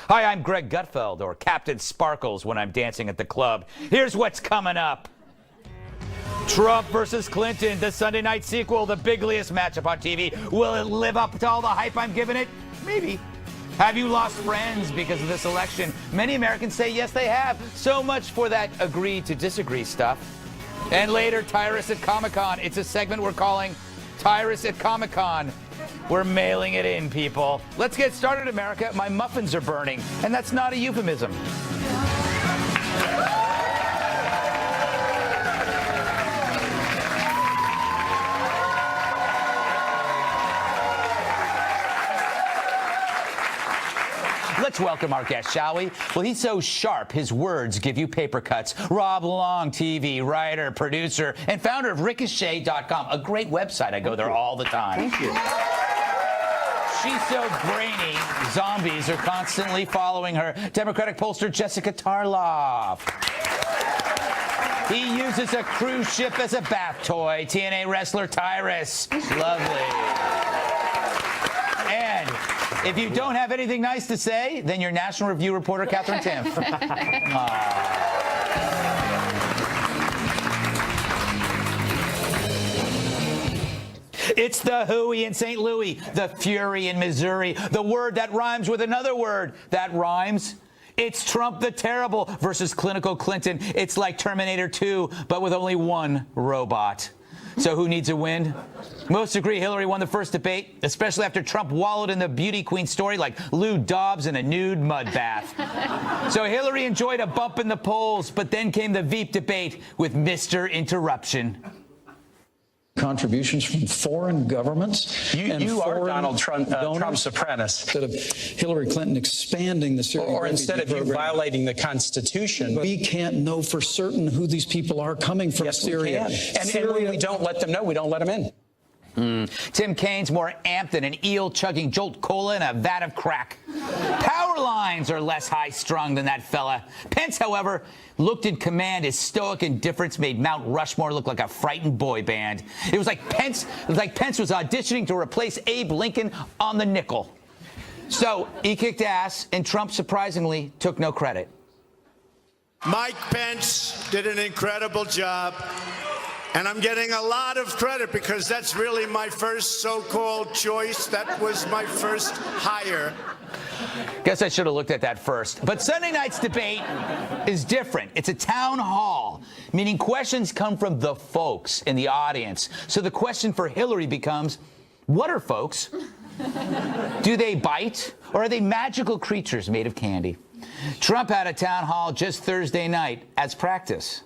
Hi, I'm Greg Gutfeld, or Captain Sparkles when I'm dancing at the club. Here's what's coming up. Trump versus Clinton, the Sunday night sequel, the bigliest matchup on TV. Will it live up to all the hype I'm giving it? Maybe. Have you lost friends because of this election? Many Americans say yes, they have. So much for that agree to disagree stuff. And later, Tyrus at Comic-Con. It's a segment we're calling Tyrus at Comic-Con. We're mailing it in, people. Let's get started, America. My muffins are burning, and that's not a euphemism. Let's welcome our guest, shall we? Well, he's so sharp, his words give you paper cuts. Rob Long, TV writer, producer, and founder of Ricochet.com, a great website. I go there all the time. Thank you. She's so brainy, zombies are constantly following her. Democratic pollster Jessica Tarlov. He uses a cruise ship as a bath toy. TNA wrestler Tyrus. Lovely. And if you don't have anything nice to say, then your National Review reporter, Katherine Timpf. It's the hooey in St. Louis, the fury in Missouri, the word that rhymes with another word that rhymes. It's Trump the Terrible versus Clinical Clinton. It's like Terminator 2, but with only one robot. So who needs a win? Most agree Hillary won the first debate, especially after Trump wallowed in the beauty queen story like Lou Dobbs in a nude mud bath. So Hillary enjoyed a bump in the polls, but then came the Veep debate with Mr. Interruption. Contributions from foreign governments. You are Donald Trump's apprentice. Instead of Hillary Clinton expanding the Syrian or instead of you violating the Constitution. We can't know for certain who these people are coming from Syria. We can. And when we don't let them know, we don't let them in. Tim Kaine's more amped than an eel chugging Jolt Cola in a vat of crack. Power lines are less high-strung than that fella. Pence, however, looked in command. His stoic indifference made Mount Rushmore look like a frightened boy band. It was like Pence was auditioning to replace Abe Lincoln on the nickel. So he kicked ass, and Trump surprisingly took no credit. Mike Pence did an incredible job. And I'm getting a lot of credit because that's really my first so-called choice. That was my first hire. Guess I should have looked at that first. But Sunday night's debate is different. It's a town hall, meaning questions come from the folks in the audience. So the question for Hillary becomes, what are folks? Do they bite, or are they magical creatures made of candy? Trump had a town hall just Thursday night as practice.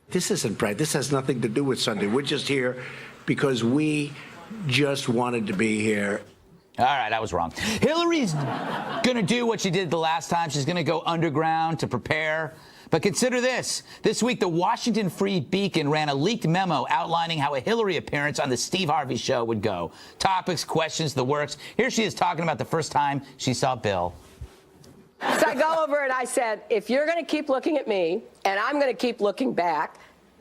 This isn't right. This has nothing to do with Sunday. We're just here because we just wanted to be here. All right, I was wrong. Hillary's going to do what she did the last time. She's going to go underground to prepare. But consider this. This week, the Washington Free Beacon ran a leaked memo outlining how a Hillary appearance on the Steve Harvey Show would go. Topics, questions, the works. Here she is talking about the first time she saw Bill. So I go over and I said, if you're going to keep looking at me and I'm going to keep looking back,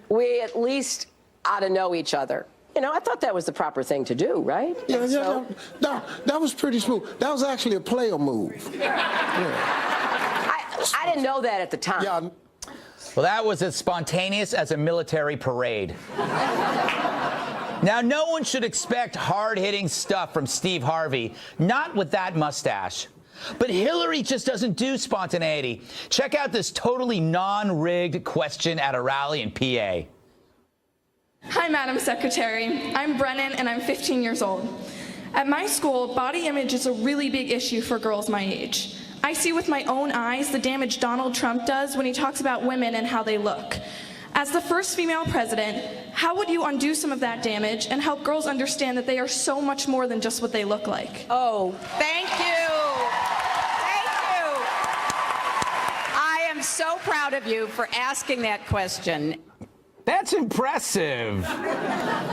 we at least ought to know each other. You know, I thought that was the proper thing to do, right? Yeah, that was pretty smooth. That was actually a player move. Yeah. I didn't know that at the time. Yeah. Well, that was as spontaneous as a military parade. Now, no one should expect hard-hitting stuff from Steve Harvey, not with that mustache. But Hillary just doesn't do spontaneity. Check out this totally non-rigged question at a rally in PA. Hi, Madam Secretary. I'm Brennan, and I'm 15 years old. At my school, body image is a really big issue for girls my age. I see with my own eyes the damage Donald Trump does when he talks about women and how they look. As the first female president, how would you undo some of that damage and help girls understand that they are so much more than just what they look like? Oh, thank you. I am so proud of you for asking that question. That's impressive.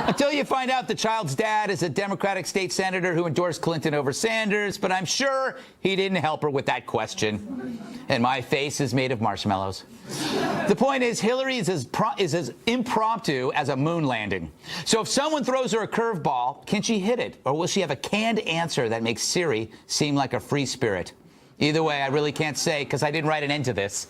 Until you find out the child's dad is a Democratic state senator who endorsed Clinton over Sanders, but I'm sure he didn't help her with that question. And my face is made of marshmallows. The point is, Hillary is as impromptu as a moon landing. So if someone throws her a curveball, can she hit it? Or will she have a canned answer that makes Siri seem like a free spirit? Either way, I really can't say because I didn't write an end to this.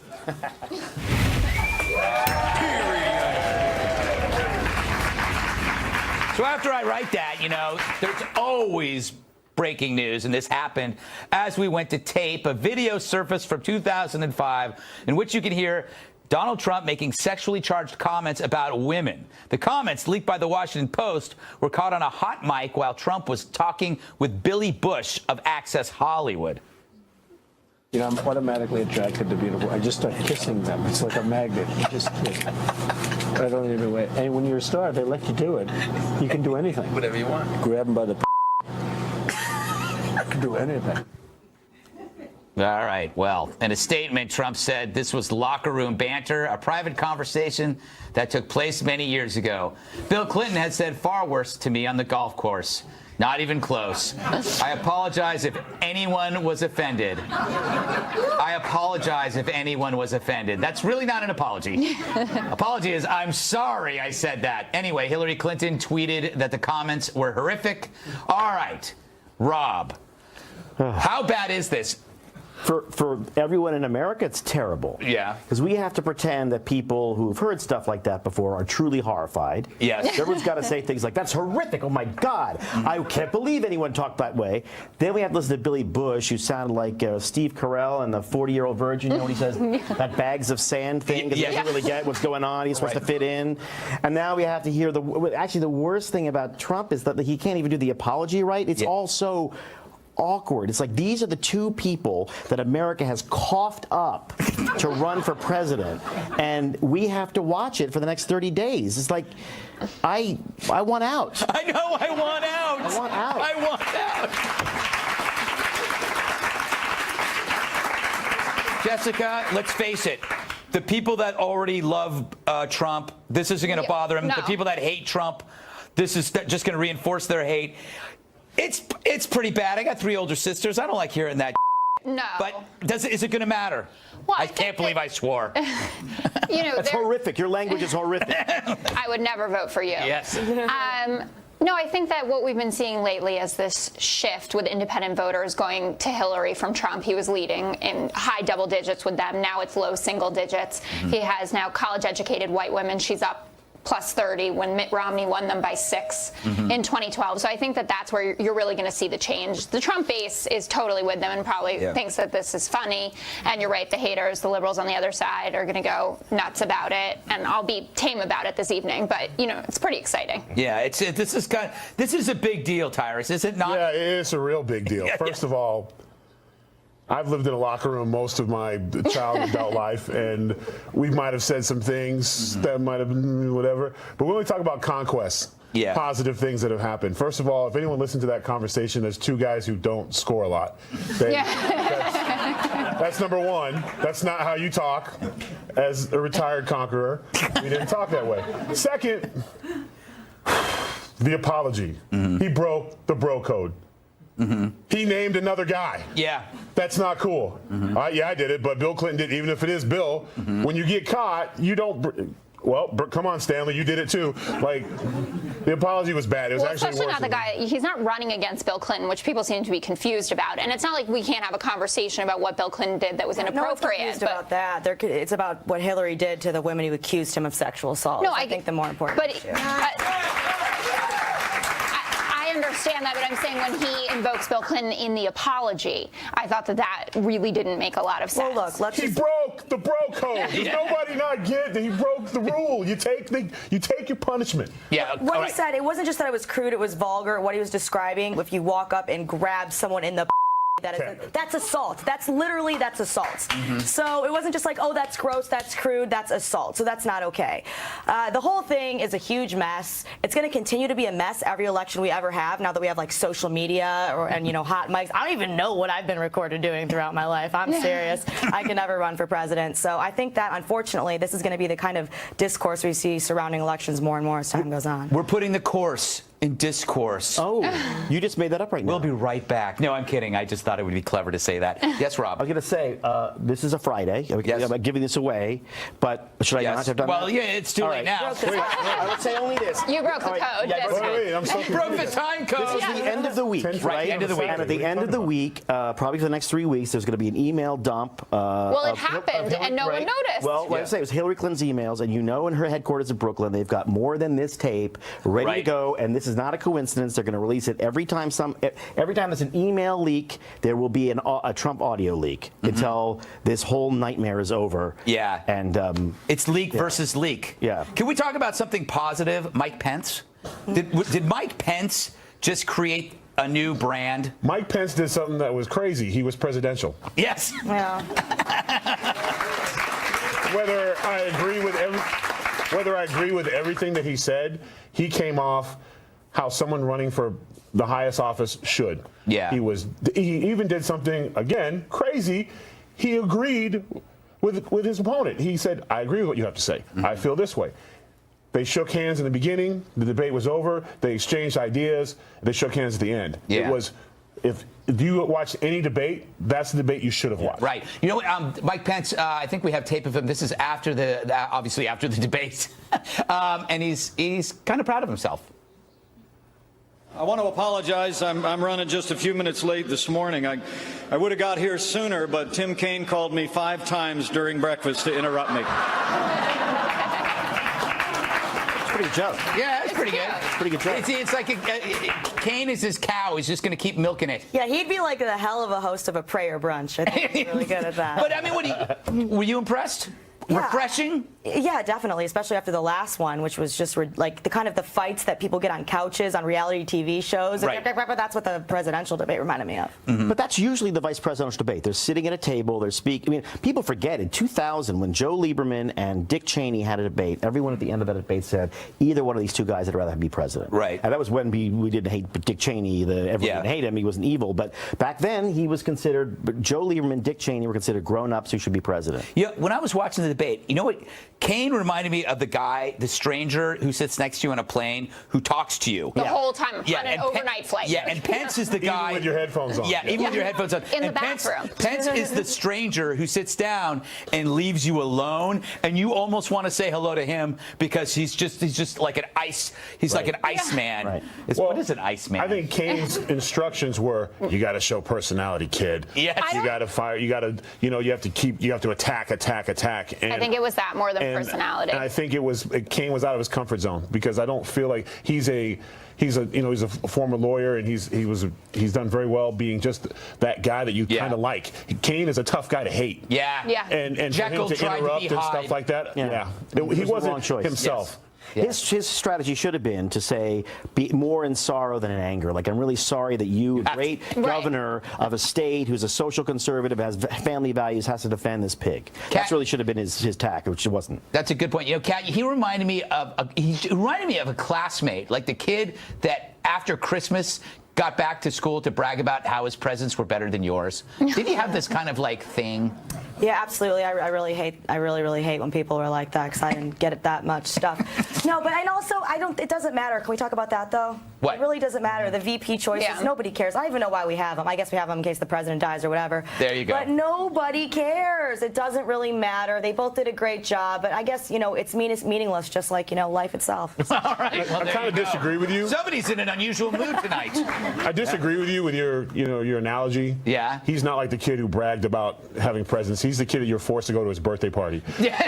So after I write that, you know, there's always breaking news, and this happened as we went to tape. A video surfaced from 2005 in which you can hear Donald Trump making sexually charged comments about women. The comments, leaked by the Washington Post, were caught on a hot mic while Trump was talking with Billy Bush of Access Hollywood. You know, I'm automatically attracted to beautiful. I just start kissing them. It's like a magnet. You just kiss. I don't even wait. And when you're a star, they let you do it. You can do anything. Whatever you want. Grab them by the. I can do anything. All right. Well, in a statement, Trump said this was locker room banter, a private conversation that took place many years ago. Bill Clinton had said far worse to me on the golf course. Not even close. I apologize if anyone was offended. I apologize if anyone was offended. That's really not an apology. Apology is, I'm sorry I said that. Anyway, Hillary Clinton tweeted that the comments were horrific. All right, Rob, how bad is this? For everyone in America, it's terrible. Yeah. Because we have to pretend that people who've heard stuff like that before are truly horrified. Yes. Everyone's got to say things like, that's horrific, oh my God. I can't believe anyone talked that way. Then we have to listen to Billy Bush, who sounded like Steve Carell and the 40-year-old virgin, you know, when he says that bags of sand thing, because he doesn't really get what's going on. He's supposed to fit in. And now we have to hear actually the worst thing about Trump is that he can't even do the apology right. It's all so awkward. It's like these are the two people that America has coughed up to run for president, and we have to watch it for the next 30 days. It's like, I want out. I know, I want out. I want out. I want out. Jessica, let's face it. The people that already love Trump, this isn't going to bother them. No. The people that hate Trump, this is just going to reinforce their hate. It's pretty bad. I got 3 older sisters. I don't like hearing that. No. But is it going to matter? Well, I can't believe I swore. You know, that's horrific. Your language is horrific. I would never vote for you. Yes. No, I think that what we've been seeing lately is this shift with independent voters going to Hillary from Trump. He was leading in high double digits with them. Now it's low single digits. Mm-hmm. He has now college-educated white women. She's up plus 30 when Mitt Romney won them by 6 in 2012. So I think that that's where you're really going to see the change. The Trump base is totally with them and probably thinks that this is funny. And you're right, the haters, the liberals on the other side are going to go nuts about it. And I'll be tame about it this evening. But, you know, it's pretty exciting. Yeah, this is a big deal, Tyrus, is it not? Yeah, it's a real big deal. First of all, I've lived in a locker room most of my child and adult life, and we might have said some things that might have been whatever, but we only talk about conquests, positive things that have happened. First of all, if anyone listened to that conversation, there's 2 guys who don't score a lot. That's number one. That's not how you talk as a retired conqueror. We didn't talk that way. Second, the apology. He broke the bro code. He named another guy. Yeah. That's not cool. Yeah, I did it, but Bill Clinton did. Even if it is Bill, when you get caught, you don't. Well, come on, Stanley, you did it too. Like, the apology was bad. It was actually especially worse. not the guy. He's not running against Bill Clinton, which people seem to be confused about. And it's not like we can't have a conversation about what Bill Clinton did that was inappropriate. No one's confused about that. It's about what Hillary did to the women who accused him of sexual assault. No, I think the more important issue. I understand that, but I'm saying when he invokes Bill Clinton in the apology, I thought that really didn't make a lot of sense. Well, look, he broke the bro code. Does nobody not get that he broke the rule? You take your punishment. Yeah. What he said, it wasn't just that it was crude, it was vulgar. What he was describing, if you walk up and grab someone in the that's assault. That's assault. So it wasn't just like, oh, that's gross, that's crude, that's assault. So that's not okay. The whole thing is a huge mess. It's going to continue to be a mess every election we ever have. Now that we have like social media and hot mics, I don't even know what I've been recorded doing throughout my life. I'm serious. I can never run for president. So I think that unfortunately this is going to be the kind of discourse we see surrounding elections more and more as time goes on. We're putting the course in discourse. Oh, you just made that up right now. We'll be right back. No, I'm kidding. I just thought it would be clever to say that. Yes, Rob. I was going to say, this is a Friday. Yes. I'm giving this away, but should I not have done that? Well, yeah, it's too late now. I would say only this. You broke the code. Wait, I'm so broke the time code. This is the end of the week, right? The end of the week. And at the end of the week, probably for the next 3 weeks, there's going to be an email dump. Well, it happened, and no one noticed. Well, like I say, it was Hillary Clinton's emails, and in her headquarters in Brooklyn, they've got more than this tape ready to go, and this is not a coincidence. They're going to release it every time there's an email leak, there will be a Trump audio leak until this whole nightmare is over. Yeah. And it's leak versus leak. Yeah. Can we talk about something positive? Mike Pence? Did Mike Pence just create a new brand? Mike Pence did something that was crazy. He was presidential. Yes. Yeah. Whether I agree with everything that he said, he came off how someone running for the highest office should. Yeah. He even did something, again, crazy. He agreed with his opponent. He said, I agree with what you have to say. I feel this way. They shook hands in the beginning. The debate was over. They exchanged ideas. They shook hands at the end. Yeah. It was, if you watch any debate, that's the debate you should have watched. Right. You know, Mike Pence, I think we have tape of him. This is after obviously after the debate. And he's kind of proud of himself. I want to apologize. I'm running just a few minutes late this morning. I would have got here sooner, but Tim Kaine called me 5 times during breakfast to interrupt me. Pretty good joke. Yeah, it's pretty good. It's pretty good joke. It's like Kane is his cow. He's just going to keep milking it. Yeah, he'd be like the hell of a host of a prayer brunch. I think he's really good at that. But I mean, were you impressed? Yeah. Refreshing? Yeah, definitely, especially after the last one, which was just like the kind of the fights that people get on couches on reality TV shows. Right. That's what the presidential debate reminded me of. Mm-hmm. But that's usually the vice presidential debate. They're sitting at a table, they're speaking. I mean, people forget in 2000 when Joe Lieberman and Dick Cheney had a debate, everyone at the end of that debate said either one of these two guys would rather be president. Right. And that was when we didn't hate Dick Cheney. Everyone didn't hate him. He wasn't evil. But back then, he was considered, Joe Lieberman, Dick Cheney were considered grown-ups who should be president. Yeah, when I was watching the debate, you know what? Kane reminded me of the guy, the stranger who sits next to you on a plane who talks to you. The whole time on an overnight flight. Yeah, and Pence is the guy. Even with your headphones on. Yeah, even with your headphones on. In the and bathroom. Pence is the stranger who sits down and leaves you alone, and you almost want to say hello to him because he's just like an ice. He's like an ice man. Right. What is an ice man? I think Kane's instructions were, you got to show personality, kid. Yes. You got to fire. You got to, you have to attack. And, I think it was that more than personality. And I think Kane was out of his comfort zone because I don't feel like he's a former lawyer and he's done very well being just that guy that you kind of like. Kane is a tough guy to hate. Yeah. And for Jekyll him to tried interrupt to be and Hyde. stuff like that, It he was the wasn't wrong choice. himself. Yes. His strategy should have been to say, be more in sorrow than in anger. Like, I'm really sorry that you, a great governor of a state who's a social conservative, has family values, has to defend this pig. That really should have been his tack, which it wasn't. That's a good point. You know, Kat, he reminded me of a classmate, like the kid that after Christmas got back to school to brag about how his presents were better than yours. Did he have this kind of like thing? Yeah, absolutely. I really hate when people are like that because I didn't get it that much stuff. No, but and also it doesn't matter. Can we talk about that though? What? It really doesn't matter. The VP choices, nobody cares. I don't even know why we have them. I guess we have them in case the president dies or whatever. There you go. But nobody cares. It doesn't really matter. They both did a great job, but I guess, it's meaningless, just like, life itself. All right. Well, I kind of disagree with you. Somebody's in an unusual mood tonight. I disagree with you with your analogy. Yeah. He's not like the kid who bragged about having presents. He's the kid that you're forced to go to his birthday party. Yeah.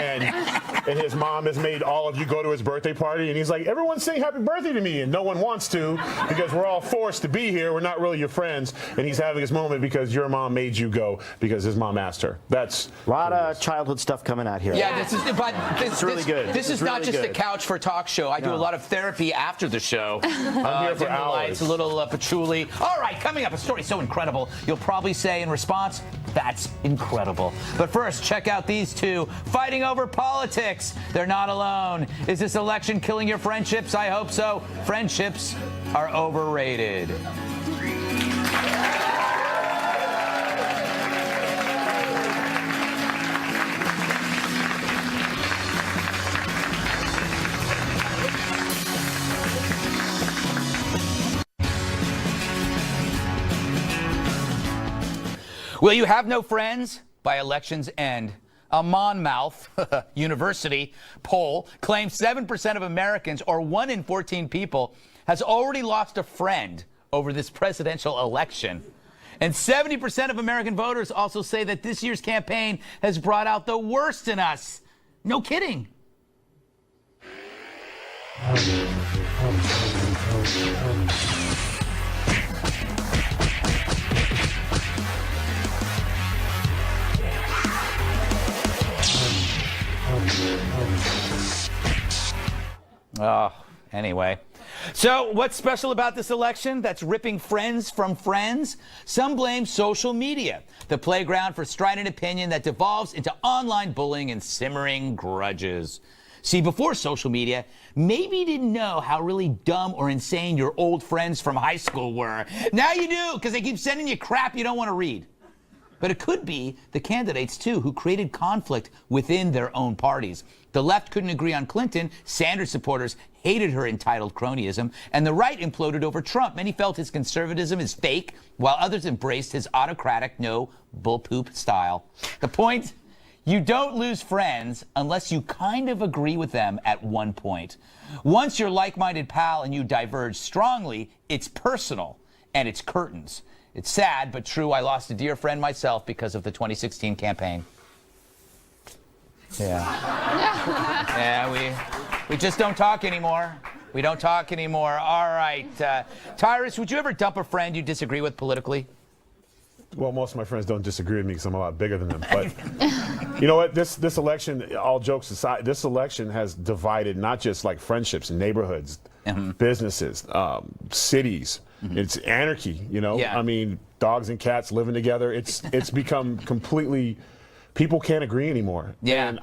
And his mom has made all of you go to his birthday party, and he's like, everyone's saying happy birthday to me, and no one wants to because we're all forced to be here. We're not really your friends. And he's having his moment because your mom made you go because his mom asked her. That's a lot of childhood stuff coming out here. Yeah, this is really good. This is not just a couch for talk show. I do a lot of therapy after the show. I'm here for dim the lights, a little patchouli. All right, coming up, a story so incredible, you'll probably say in response, that's incredible. But first, check out these two fighting over politics. They're not alone. Is this election killing your friendships? I hope so. Friendships are overrated. Will you have no friends by election's end? A Monmouth University poll claims 7% of Americans, or 1 in 14 people, has already lost a friend over this presidential election. And 70% of American voters also say that this year's campaign has brought out the worst in us. No kidding. Oh, anyway. So what's special about this election that's ripping friends from friends? Some blame social media, the playground for strident opinion that devolves into online bullying and simmering grudges. See, before social media, maybe you didn't know how really dumb or insane your old friends from high school were. Now you do, because they keep sending you crap you don't want to read. But it could be the candidates, too, who created conflict within their own parties. The left couldn't agree on Clinton. Sanders supporters hated her entitled cronyism. And the right imploded over Trump. Many felt his conservatism is fake, while others embraced his autocratic, no bullpoop style. The point? You don't lose friends unless you kind of agree with them at one point. Once you're like-minded pal and you diverge strongly, it's personal and it's curtains. It's sad, but true. I lost a dear friend myself because of the 2016 campaign. Yeah. Yeah, we just don't talk anymore. We don't talk anymore. All right. Tyrus, would you ever dump a friend you disagree with politically? Well, most of my friends don't disagree with me because I'm a lot bigger than them. But you know what? This election, all jokes aside, this election has divided not just like friendships and neighborhoods, businesses, cities. It's anarchy, you know? Yeah. I mean, dogs and cats living together. It's become completely, people can't agree anymore. Yeah.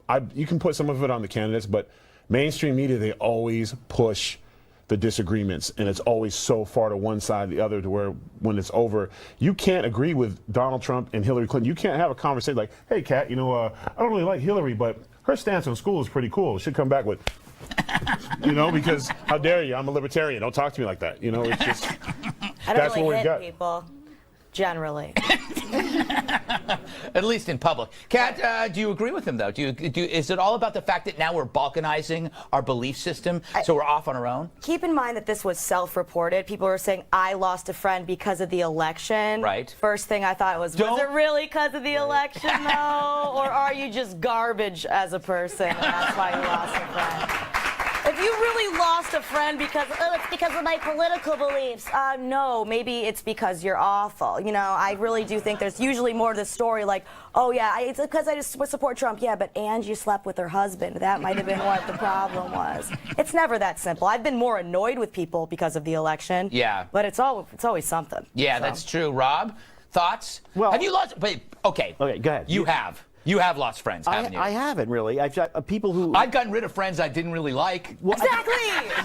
And you can put some of it on the candidates, but mainstream media, they always push the disagreements, and it's always so far to one side or the other to where when it's over, you can't agree with Donald Trump and Hillary Clinton. You can't have a conversation like, hey, Kat, you know, I don't really like Hillary, but her stance on school is pretty cool. She'd come back with, you know, because how dare you? I'm a libertarian. Don't talk to me like that. You know, it's just, I don't that's really what we've hit got. people, generally. At least in public. Kat, do you agree with him, though? Is it all about the fact that now we're balkanizing our belief system, so we're off on our own? Keep in mind that this was self-reported. People were saying, I lost a friend because of the election. Right. First thing I thought was it really because of the election, though? Or are you just garbage as a person, and that's why you lost a friend? If you really lost a friend because, it's because of my political beliefs, no, maybe it's because you're awful. You know, I really do think there's usually more to the story like, oh yeah, it's because I just support Trump. Yeah, but Angie slept with her husband. That might have been what the problem was. It's never that simple. I've been more annoyed with people because of the election. Yeah. But it's always something. Yeah, so. That's true. Rob, thoughts? Well, have you lost? Wait, okay. Okay, go ahead. You have lost friends, haven't you? I haven't really. I've got people who. I've gotten rid of friends I didn't really like. Well, exactly.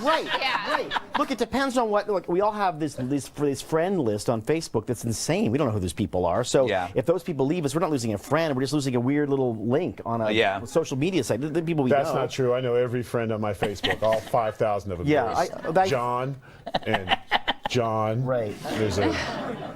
Right. Look, it depends on what. Look, we all have this friend list on Facebook that's insane. We don't know who those people are. So if those people leave us, we're not losing a friend. We're just losing a weird little link on a social media site. The people we know. That's not true. I know every friend on my Facebook, all 5,000 of them. Yeah, John and John. Right. There's a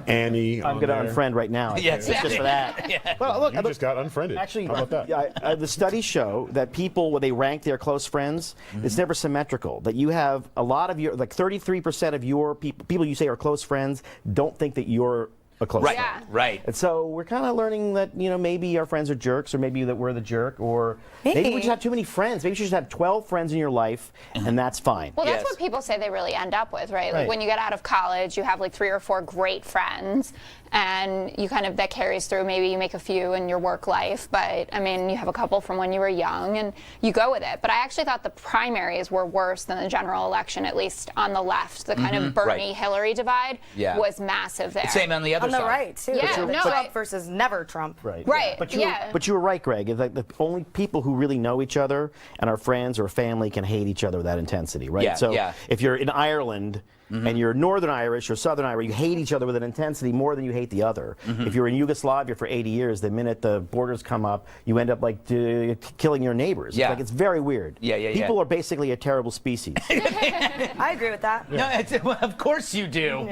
Annie. I'm going to unfriend right now. Yes, just for that. Yeah. Well, look, you just got unfriended. Actually, how about that? The studies show that people, when they rank their close friends, it's never symmetrical. That you have a lot of your, like 33% of your people you say are close friends, don't think that you're a close friend. Right. And so we're kind of learning that, you know, maybe our friends are jerks, or maybe that we're the jerk, or maybe we just have too many friends. Maybe you should just have 12 friends in your life, and that's fine. Well, that's what people say they really end up with, right? Like when you get out of college, you have like 3 or 4 great friends, and you kind of, that carries through. Maybe you make a few in your work life, but I mean, you have a couple from when you were young, and you go with it. But I actually thought the primaries were worse than the general election, at least on the left. The kind of Bernie-Hillary divide was massive there. Same on the other on side. the right, too. Yeah, Trump versus never Trump. Right. But you were right, Greg. Like the only people who really know each other and are friends or family can hate each other with that intensity, right? If you're in Ireland and you're Northern Irish or Southern Irish, you hate each other with an intensity more than you hate the other. If you're in Yugoslavia for 80 years, the minute the borders come up, you end up like killing your neighbors. Yeah. Like, it's very weird. People are basically a terrible species. I agree with that. No, well, of course you do.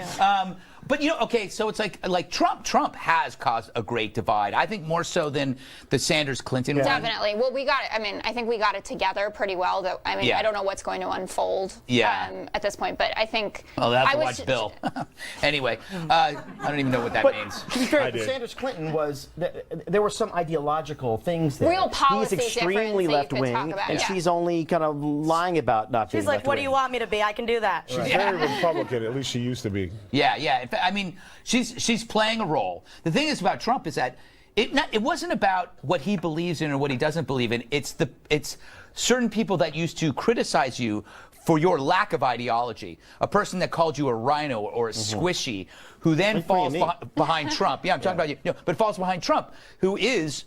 But okay, so it's like Trump has caused a great divide. I think more so than the Sanders-Clinton one. Definitely. Well, we got it. I mean, I think we got it together pretty well. Though I mean, I don't know what's going to unfold at this point, but I think. Oh, that's to watch Bill. Anyway, I don't even know what that means. To be fair, Sanders-Clinton was there were some ideological things there. Real policy He's extremely left-wing, and she's only kind of lying about not being She's like, what do you want me to be? I can do that. She's very Republican, at least she used to be. Yeah. In fact, I mean, she's playing a role. The thing is about Trump is that it wasn't about what he believes in or what he doesn't believe in. It's certain people that used to criticize you for your lack of ideology. A person that called you a rhino or a squishy, who then falls behind Trump. Yeah, I'm talking about you. But falls behind Trump, who is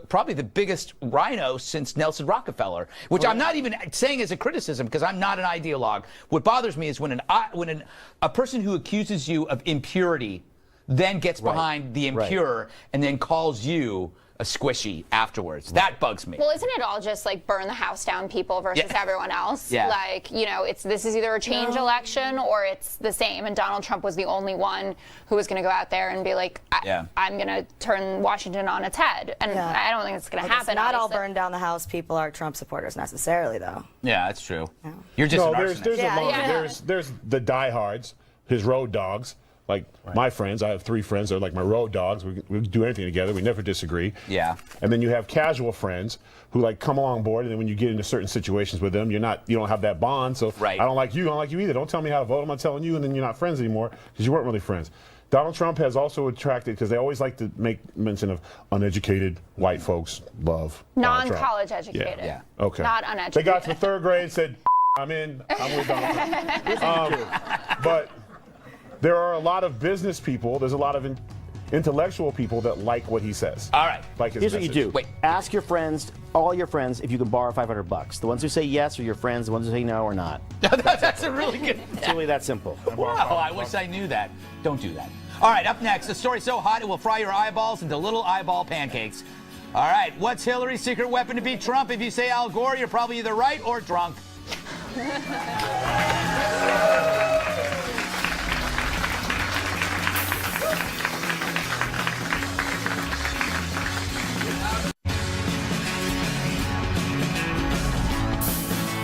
probably the biggest rhino since Nelson Rockefeller, which I'm not even saying as a criticism because I'm not an ideologue. What bothers me is when a person who accuses you of impurity then gets behind the impure and then calls you a squishy afterwards. That bugs me. Well, isn't it all just like burn the house down people versus everyone else? Yeah. Like, this is either a change election or it's the same. And Donald Trump was the only one who was going to go out there and be like, I'm going to turn Washington on its head. And I don't think it's going to happen. Not all burn down the house people are Trump supporters necessarily, though. Yeah, that's true. Yeah. You're just an arsonist. There's the diehards, his road dogs. Like my friends, I have 3 friends. They're like my road dogs. We do anything together. We never disagree. Yeah. And then you have casual friends who like come along board, and then when you get into certain situations with them, you don't have that bond. So I don't like you. I don't like you either. Don't tell me how to vote. I'm not telling you, and then you're not friends anymore because you weren't really friends. Donald Trump has also attracted, because they always like to make mention of uneducated white folks love non-college educated. Yeah. Okay. Not uneducated. They got to the 3rd grade and said, I'm in. I'm with Donald Trump. But there are a lot of business people, there's a lot of intellectual people that like what he says. All right. Like his Here's message. what you do. Ask your friends, all your friends, if you can borrow $500. The ones who say yes are your friends. The ones who say no are not. That's a really good. It's really that simple. Wow, I wish I knew that. Don't do that. All right, up next, a story so hot it will fry your eyeballs into little eyeball pancakes. All right, what's Hillary's secret weapon to beat Trump? If you say Al Gore, you're probably either right or drunk.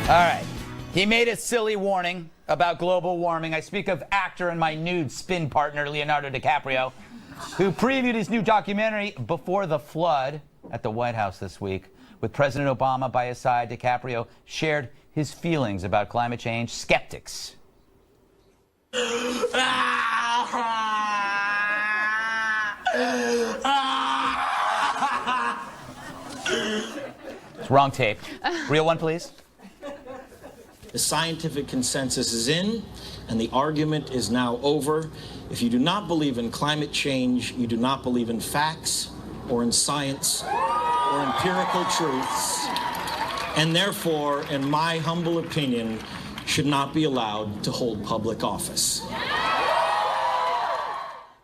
All right. He made a silly warning about global warming. I speak of actor and my nude spin partner, Leonardo DiCaprio, who previewed his new documentary, Before the Flood, at the White House this week. With President Obama by his side, DiCaprio shared his feelings about climate change. Skeptics. It's wrong tape. Real one, please. The scientific consensus is in, and the argument is now over. If you do not believe in climate change, you do not believe in facts or in science or empirical truths, and therefore, in my humble opinion, should not be allowed to hold public office.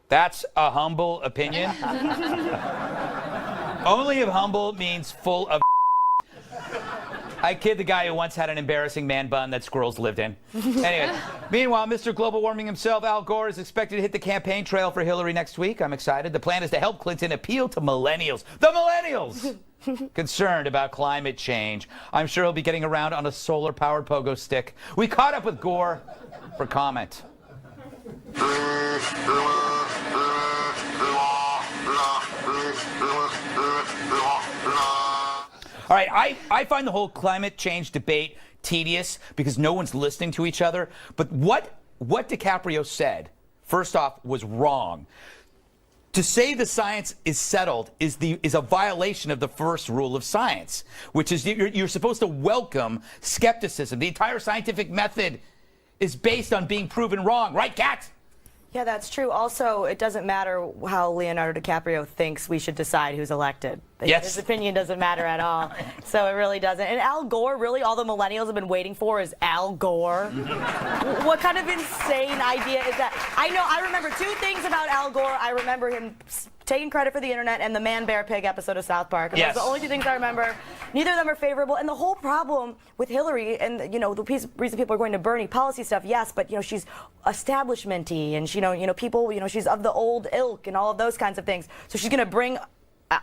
That's a humble opinion. Only if humble means full of. I kid the guy who once had an embarrassing man bun that squirrels lived in. Anyway, meanwhile, Mr. Global Warming himself, Al Gore, is expected to hit the campaign trail for Hillary next week. I'm excited. The plan is to help Clinton appeal to millennials. The millennials! Concerned about climate change. I'm sure he'll be getting around on a solar-powered pogo stick. We caught up with Gore for comment. All right, I find the whole climate change debate tedious because no one's listening to each other. But what DiCaprio said, first off, was wrong. To say the science is settled is a violation of the first rule of science, which is you're supposed to welcome skepticism. The entire scientific method is based on being proven wrong, right, Kat? Yeah, that's true. Also, it doesn't matter how Leonardo DiCaprio thinks we should decide who's elected. Yes. His opinion doesn't matter at all. So it really doesn't. And Al Gore, really, all the millennials have been waiting for is Al Gore. What kind of insane idea is that? I know, I remember 2 things about Al Gore. I remember him taking credit for the internet and the Man Bear Pig episode of South Park. And Yes. those are the only two things I remember. Neither of them are favorable. And the whole problem with Hillary and, you know, the reason people are going to Bernie policy stuff, yes, but, you know, she's establishment-y and, you know, people, you know, she's of the old ilk and all of those kinds of things. So she's going to bring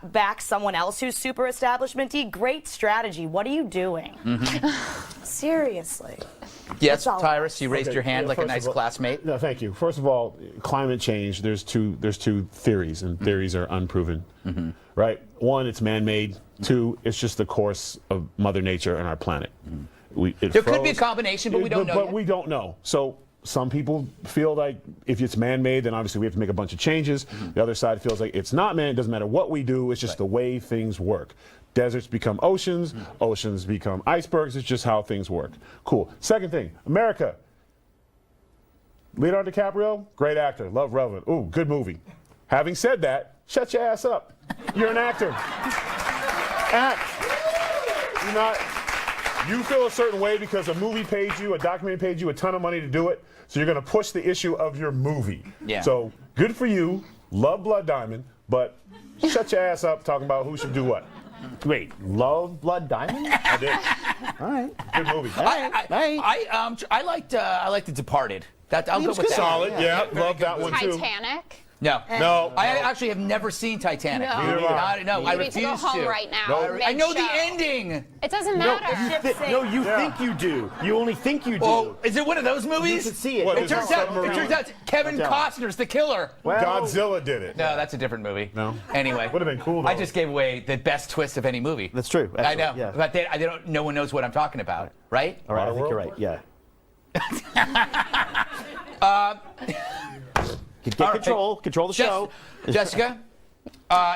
back someone else who's super establishment-y. Great strategy. What are you doing? Seriously. Yes, That's all. Tyrus, you raised your hand like a first nice of all- classmate. No, thank you. First of all, climate change, there's two theories, and theories are unproven. Right? One, it's man-made. Two, it's just the course of Mother Nature and our planet. There could be a combination, but we don't know But yet. we don't know. So some people feel like if it's man-made, then obviously we have to make a bunch of changes. The other side feels like it's not man. It doesn't matter what we do. It's just the way things work. Deserts become oceans. Oceans become icebergs. It's just how things work. Cool. Second thing, America. Leonardo DiCaprio, great actor. Love Relevant. Ooh, good movie. Having said that, shut your ass up. You're an actor. Act. You're not. You feel a certain way because a movie paid you, a documentary paid you a ton of money to do it, so you're going to push the issue of your movie. Yeah. So good for you. Love Blood Diamond, but shut your ass up talking about who should do what. Wait, love Blood Diamond? I did. All right. Good movie. I liked The Departed. I'll go with that. Solid, yeah. Love that one too. Titanic. No. No. I actually have never seen Titanic. No. Neither have I. No, I You need to refuse go home to. right now. No. I know the Mid-show. ending. It doesn't matter. No, you think you do. You only think you do. Oh, is it one of those movies? You can see it. What, It is it turns out submarine? Kevin Don't. Costner's the killer. Well, Godzilla did it. No, that's a different movie. No. Anyway. Would have been cool, though. I just gave away the best twist of any movie. That's true. I know. Yeah. But no one knows what I'm talking about, right? All right, I think you're right. Yeah. Get All right. control the show. Jessica,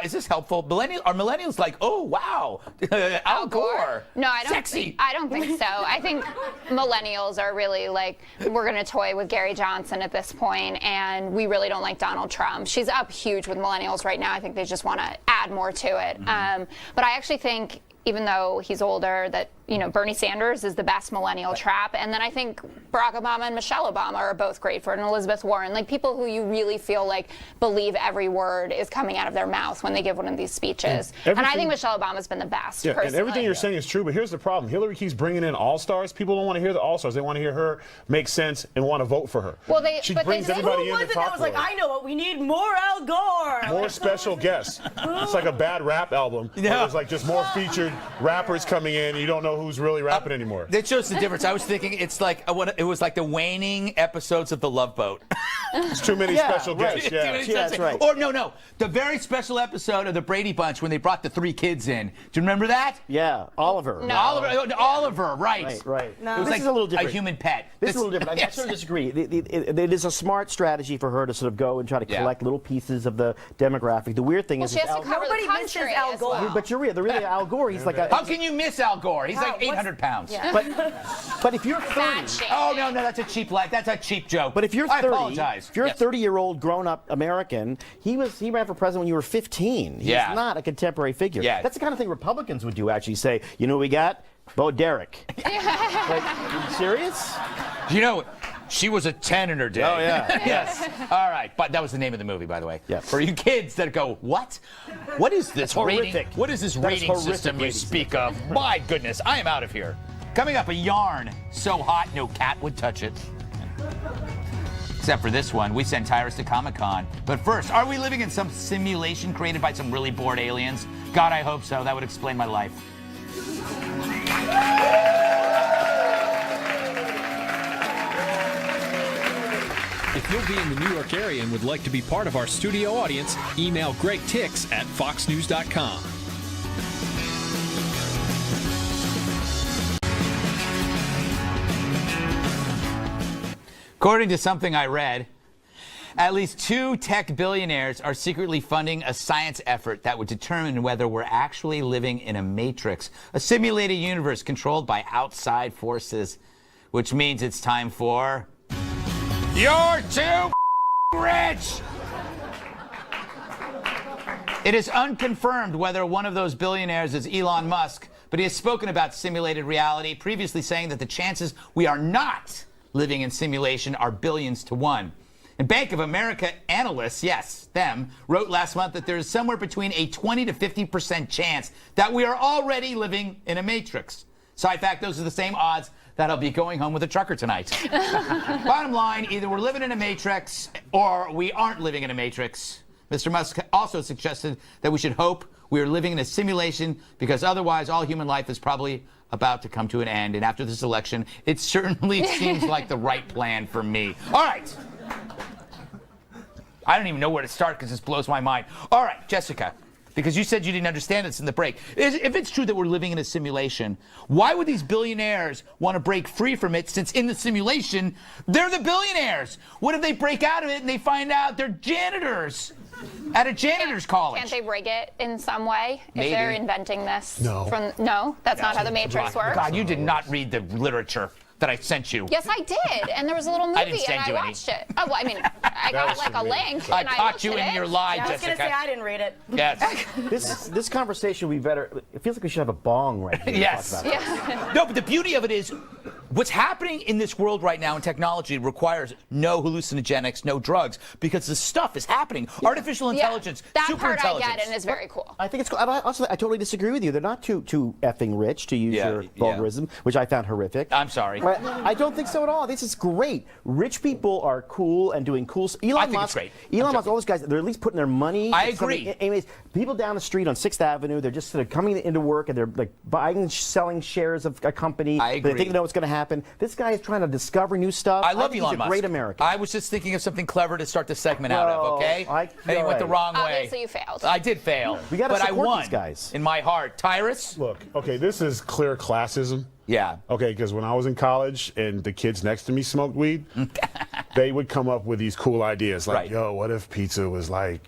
is this helpful? Are millennials like, oh, wow, Al Gore? No, I don't. Sexy. I don't think so. I think millennials are really like, we're going to toy with Gary Johnson at this point, and we really don't like Donald Trump. She's up huge with millennials right now. I think they just want to add more to it. But I actually think, even though he's older, that, you know, Bernie Sanders is the best millennial trap. And then I think Barack Obama and Michelle Obama are both great for it, and Elizabeth Warren. Like, people who you really feel like believe every word is coming out of their mouth when they give one of these speeches. And I think Michelle Obama's been the best, Yeah, personally. and everything you're saying is true, but here's the problem. Hillary keeps bringing in all-stars. People don't want to hear the all-stars. They want to hear her make sense and want to vote for her. Well, she but brings everybody Who in was to it that talk was to like, her. I know what we need? More Al Gore. More special guests. It's like a bad rap album. Yeah. Where there's like just more featured rappers coming in, and you don't know who's really rapping anymore. That shows the difference. I was thinking it was like the waning episodes of The Love Boat. It's too many special guests. Yeah. that's right. Or no, the very special episode of the Brady Bunch when they brought the 3 kids in. Do you remember that? Yeah, Oliver. No. Oliver, right. Right. No. It was This like is a little different. a human pet. This is a little different. I sort of disagree. It is a smart strategy for her to sort of go and try to collect little pieces of the demographic. The weird thing Well, is, she has to cover Nobody the misses country Al as Gore. well. but you're real. The really Al Gore. He's like a. How can you miss Al Gore? He's like What's- 800 pounds. Yeah. But if you're 30. Fat shame. Oh no, that's a cheap That's a cheap joke. But if you're I 30, apologize. if you're Yes. a 30-year-old grown-up American, he ran for president when you were 15. He's Yeah. not a contemporary figure. Yeah. That's the kind of thing Republicans would do, actually say, you know what we got? Bo Derek. Like, you serious? You know, she was a 10 in her day. Oh, yeah. Yes. All right. But that was the name of the movie, by the way. Yeah. For you kids that go, what? What is this rating? horrific. What is this That is rating horrific system you rating speak of? My goodness, I am out of here. Coming up, a yarn so hot no cat would touch it. Except for this one, we send Tyrus to Comic-Con. But first, are we living in some simulation created by some really bored aliens? God, I hope so. That would explain my life. If you'll be in the New York area and would like to be part of our studio audience, email Greg Tix at foxnews.com. According to something I read, at least 2 tech billionaires are secretly funding a science effort that would determine whether we're actually living in a matrix, a simulated universe controlled by outside forces, which means it's time for... You're too rich! It is unconfirmed whether one of those billionaires is Elon Musk, but he has spoken about simulated reality, previously saying that the chances we are not living in simulation are billions to 1. And Bank of America analysts, yes, them, wrote last month that there is somewhere between a 20 to 50% chance that we are already living in a matrix. Side fact, those are the same odds that I'll be going home with a trucker tonight. Bottom line, either we're living in a matrix or we aren't living in a matrix. Mr. Musk also suggested that we should hope we are living in a simulation because otherwise all human life is probably about to come to an end. And after this election, it certainly seems like the right plan for me. All right. I don't even know where to start because this blows my mind. All right, Jessica, because you said you didn't understand this in the break. If it's true that we're living in a simulation, why would these billionaires want to break free from it since in the simulation, they're the billionaires? What if they break out of it and they find out they're janitors at a janitor's college? Can't they rig it in some way Maybe. if they're inventing this? No. No, that's not how the Matrix works. God, you did not read the literature that I sent you. Yes, I did, and there was a little movie, I didn't send and you I any. watched it. Oh, well, I mean, I got like a link, I and I caught looked you at in it. your lie, I was Jessica. going to say I didn't read it. Yes. This conversation would be better. It feels like we should have a bong right here. to Yes. talk about this. No, but the beauty of it is what's happening in this world right now in technology requires no hallucinogenics, no drugs, because the stuff is happening. Artificial intelligence, That super part I intelligence. get and is very cool. I think it's cool. I totally disagree with you. They're not too effing rich, to use your vulgarism, which I found horrific. I'm sorry. But I don't think so at all. This is great. Rich people are cool and doing cool stuff. I think it's great. Elon Musk, all those guys, they're at least putting their money. I in something. agree. Anyways, people down the street on 6th Avenue, they're just sort of coming into work and they're like buying and selling shares of a company. I agree. They think they know what's going to happen. This guy is trying to discover new stuff. I love think Elon he's a Musk. great American. I was just thinking of something clever to start the segment out of, Well, okay? And he went the wrong way. Obviously, you failed. I did fail. We gotta but I support won these guys. in my heart. Tyrus? Look, okay, this is clear classism. Yeah. Okay, because when I was in college and the kids next to me smoked weed, they would come up with these cool ideas like, yo, what if pizza was like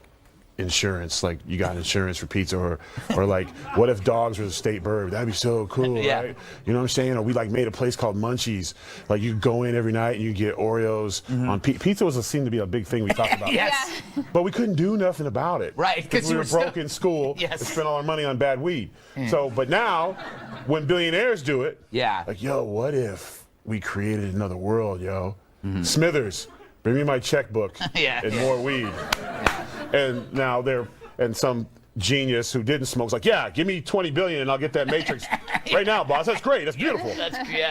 insurance, like you got insurance for pizza, or like what if dogs were the state bird? That'd be so cool, Yeah. right? You know what I'm saying? Or we like made a place called Munchies. Like you go in every night and you get Oreos on pizza seemed to be a big thing we talked about. Yes. But we couldn't do nothing about it. Right, because we were broke in school and spent all our money on bad weed. So, but now when billionaires do it, like, yo, what if we created another world, yo? Smithers, bring me my checkbook and more weed. And now some genius who didn't smoke is like, yeah, give me 20 billion and I'll get that Matrix right now, boss. That's great. That's beautiful.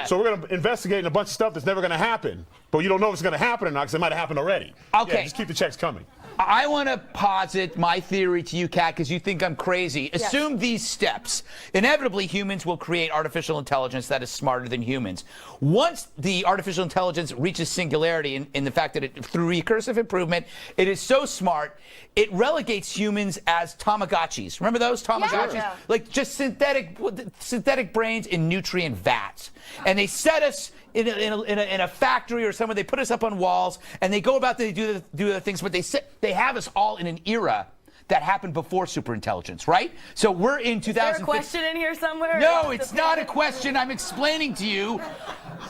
So we're going to investigate in a bunch of stuff that's never going to happen. But you don't know if it's going to happen or not because it might have happened already. Okay. Yeah, just keep the checks coming. I want to posit my theory to you, Kat, because you think I'm crazy. Assume these steps. Inevitably, humans will create artificial intelligence that is smarter than humans. Once the artificial intelligence reaches singularity in the fact that through recursive improvement, it is so smart, it relegates humans as Tamagotchis. Remember those Tamagotchis? Yeah. Like just synthetic brains in nutrient vats. And they set us in a factory or somewhere. They put us up on walls, and they go about, they do the things, but they have us all in an era that happened before superintelligence, right? So we're in 2000. Is there a question in here somewhere? No, it's not a question. I'm explaining to you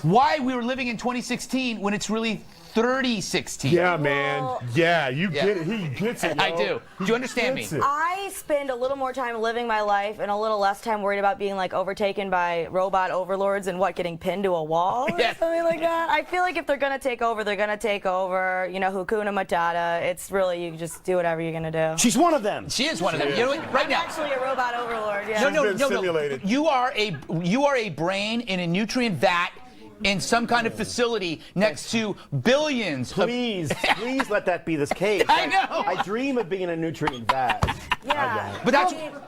why we were living in 2016 when it's really 3016. Yeah, man. Yeah, you get it. He gets it. I yo. do. Do you understand me? I spend a little more time living my life and a little less time worried about being like overtaken by robot overlords and getting pinned to a wall or something like that. I feel like if they're gonna take over, they're gonna take over. You know, Hakuna Matata. It's really, you just do whatever you're gonna do. She's one of them. She is one of them. You know what? Right I'm now. actually a robot overlord. Yeah. No. You are a brain in a nutrient vat in some kind of facility next to billions. Please let that be this case. I know. I dream of being in a nutrient vat. Yeah.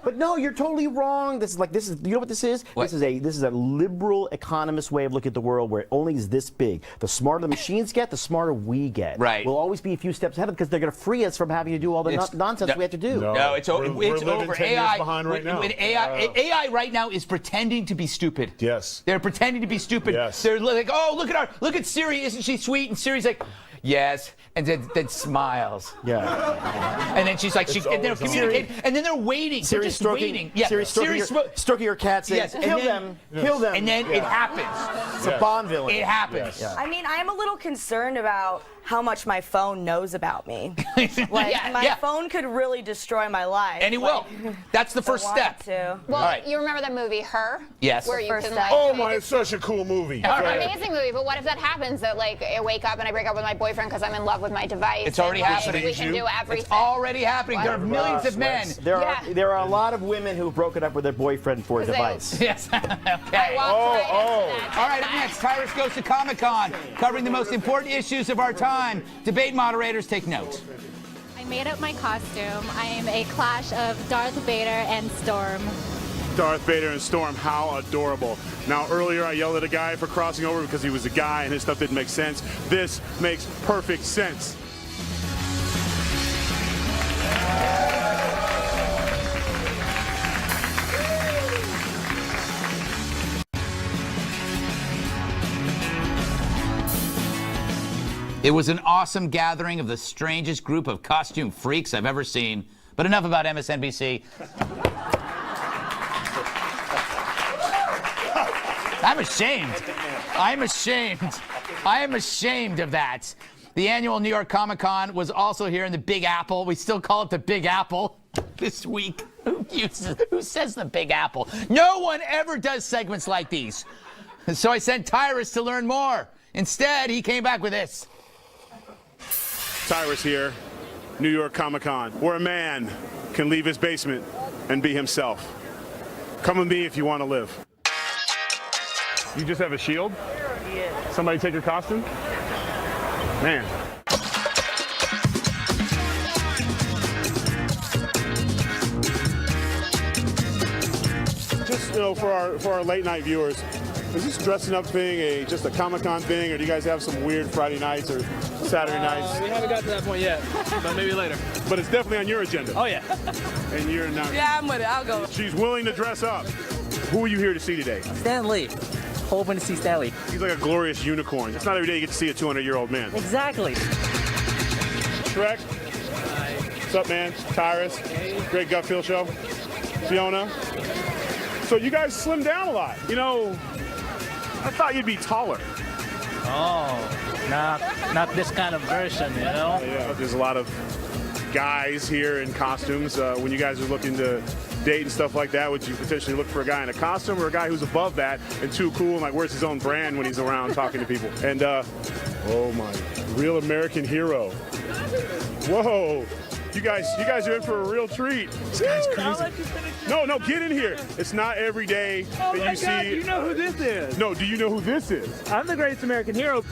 But no, you're totally wrong. This is you know what this is? What? This is a liberal economist way of looking at the world where it only is this big. The smarter the machines get, the smarter we get. Right. We'll always be a few steps ahead because they're going to free us from having to do all the nonsense we have to do. No, it's we're living over. 10 years AI behind right now. AI right now is pretending to be stupid. Yes. They're pretending to be stupid. Yes. They're like, oh, look at Siri, isn't she sweet? And Siri's like, yes, and then smiles. Yeah. And then she's like, and they're communicating, and then they're waiting. Siri they're just stroking, waiting. Yeah. Siri stroking your cat saying, Yes, kill them. Kill them. And then it happens. It's a Bond villain. It happens. Yeah. I mean, I'm a little concerned about how much my phone knows about me. My phone could really destroy my life. And it will. That's the first step. Well, you remember that movie, Her? Yes. Where you can, like, Oh my, it's such a cool movie. Amazing movie, but what if that happens, that like I wake up and I break up with my boyfriend because I'm in love with my device? It's already and, like, happening. We can do everything. It's already happening. There are millions of men. There are a lot of women who've broken up with their boyfriend for a device. Yes. Okay. All right, up next, Tyrus goes to Comic-Con, covering the most important issues of our time. Debate moderators, take note. I made up my costume. I am a clash of Darth Vader and Storm. Darth Vader and Storm, how adorable. Now, earlier I yelled at a guy for crossing over because he was a guy and his stuff didn't make sense. This makes perfect sense. It was an awesome gathering of the strangest group of costume freaks I've ever seen. But enough about MSNBC. I'm ashamed. I'm ashamed. I am ashamed of that. The annual New York Comic-Con was also here in the Big Apple. We still call it the Big Apple this week. Who says the Big Apple? No one ever does segments like these. So I sent Tyrus to learn more. Instead, he came back with this. Tyrus here, New York Comic-Con, where a man can leave his basement and be himself. Come with me if you want to live. You just have a shield? Yeah. Somebody take your costume? Man. Just, for our late night viewers, is this dressing up thing just a Comic-Con thing, or do you guys have some weird Friday nights or Saturday nights? We haven't got to that point yet, but maybe later. But it's definitely on your agenda. Oh, yeah. And you're not. Yeah, I'm with it. I'll go. She's willing to dress up. Who are you here to see today? Stan Lee. Hoping to see Stan Lee. He's like a glorious unicorn. It's not every day you get to see a 200-year-old man. Exactly. Shrek. What's up, man? Tyrus. Greg Gutfeld Show. Fiona. So you guys slimmed down a lot. I thought you'd be taller. Oh, not this kind of version, Yeah, there's a lot of guys here in costumes. When you guys are looking to date and stuff like that, would you potentially look for a guy in a costume or a guy who's above that and too cool and like wears his own brand when he's around talking to people? And oh my, real American hero. Whoa. You guys are in for a real treat. This guy's crazy. No, get in here. It's not every day that you see. God, you know who this is. No, do you know who this is? I'm the greatest American hero.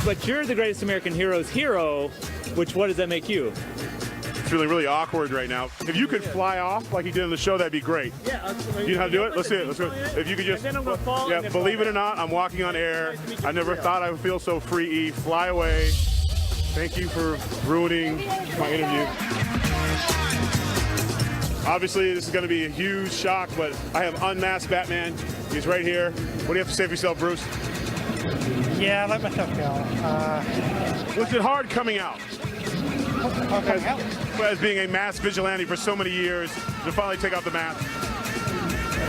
But you're the greatest American hero's hero, what does that make you? It's really, really awkward right now. If you could fly off like you did on the show, that'd be great. Yeah. You know how to do it? Let's see it. Let's do it. If you could just. Then I'm gonna fall. Yeah, believe it or not, I'm walking on air. I never thought I would feel so free. Fly away. Thank you for ruining my interview. Obviously, this is going to be a huge shock, but I have unmasked Batman. He's right here. What do you have to say for yourself, Bruce? Yeah, let myself go. Was it hard coming out? As being a masked vigilante for so many years, to finally take off the mask?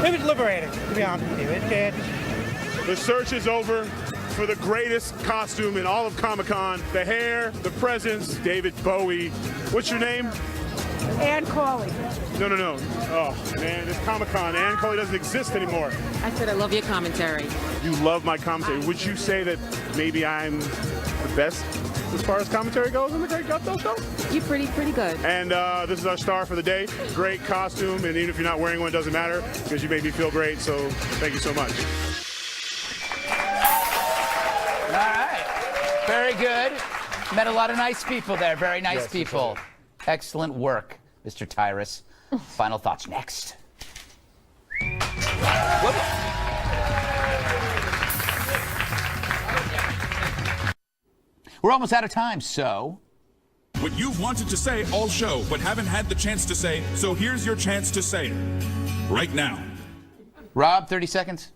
It was liberating, to be honest with you. It's good. The search is over for the greatest costume in all of Comic-Con. The hair, the presence, David Bowie. What's your name? Ann Cauley. No. Oh, man, this Comic-Con. Ann Cauley doesn't exist anymore. I said I love your commentary. You love my commentary. Would you say that maybe I'm the best as far as commentary goes on the Greg Gutfeld Show? You're pretty good. And this is our star for the day. Great costume, and even if you're not wearing one, it doesn't matter because you made me feel great, so thank you so much. All right. Very good. Met a lot of nice people there. Very nice people. Excellent work, Mr. Tyrus. Final thoughts next. We're almost out of time, so... What you've wanted to say all show, but haven't had the chance to say, so here's your chance to say it. Right now. Rob, 30 seconds.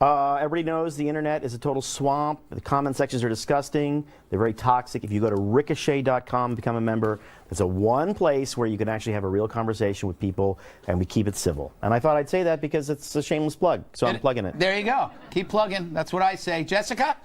Everybody knows the internet is a total swamp. The comment sections are disgusting. They're very toxic. If you go to ricochet.com and become a member, there's one place where you can actually have a real conversation with people, and we keep it civil. And I thought I'd say that because it's a shameless plug, so I'm plugging it. There you go. Keep plugging. That's what I say. Jessica?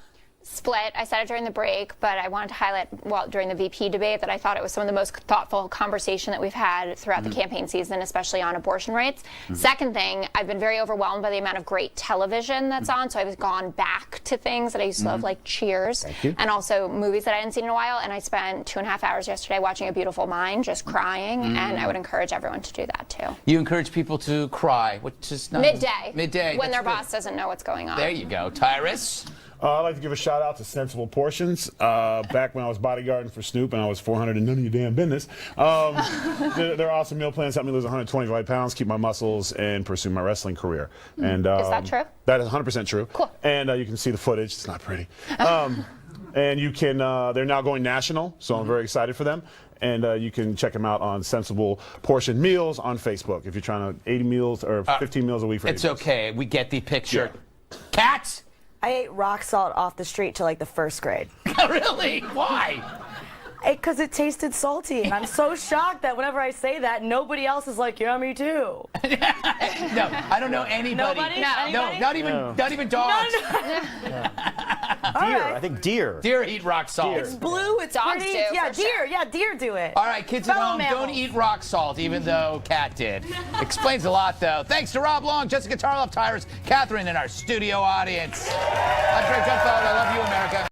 Split. I said it during the break, but I wanted to highlight during the VP debate that I thought it was some of the most thoughtful conversation that we've had throughout the campaign season, especially on abortion rights. Second thing, I've been very overwhelmed by the amount of great television that's on, so I've gone back to things that I used to love, like Cheers, and also movies that I hadn't seen in a while, and I spent 2.5 hours yesterday watching A Beautiful Mind, just crying, and I would encourage everyone to do that too. You encourage people to cry, which is not Midday. When their boss doesn't know what's going on. There you go. Tyrus? I'd like to give a shout out to Sensible Portions. Back when I was bodyguarding for Snoop and I was 400 and none of your damn business. Their awesome meal plans helped me lose 125 pounds, keep my muscles, and pursue my wrestling career. And is that true? That is 100% true. Cool. And you can see the footage. It's not pretty. And you can. They're now going national, so I'm very excited for them. And you can check them out on Sensible Portion Meals on Facebook if you're trying to 80 meals or 15 meals a week for It's okay. We get the picture. Yeah. Cats? I ate rock salt off the street till like the 1st grade. Really? Why? Because it tasted salty, and I'm so shocked that whenever I say that, nobody else is like, yeah, me too. No, I don't know anybody. Nobody? No, Anybody? not even dogs. Deer. I think deer. Deer eat rock salt. It's blue. It's Dogs pretty. do, Yeah, for deer. sure. Yeah, deer do it. All right, kids at Fellow home, mammals. don't eat rock salt, even though Kat did. Explains a lot, though. Thanks to Rob Long, Jessica Tarlov, Tyrus, Katherine, and our studio audience. I'm Greg Gutfeld. I love you, America.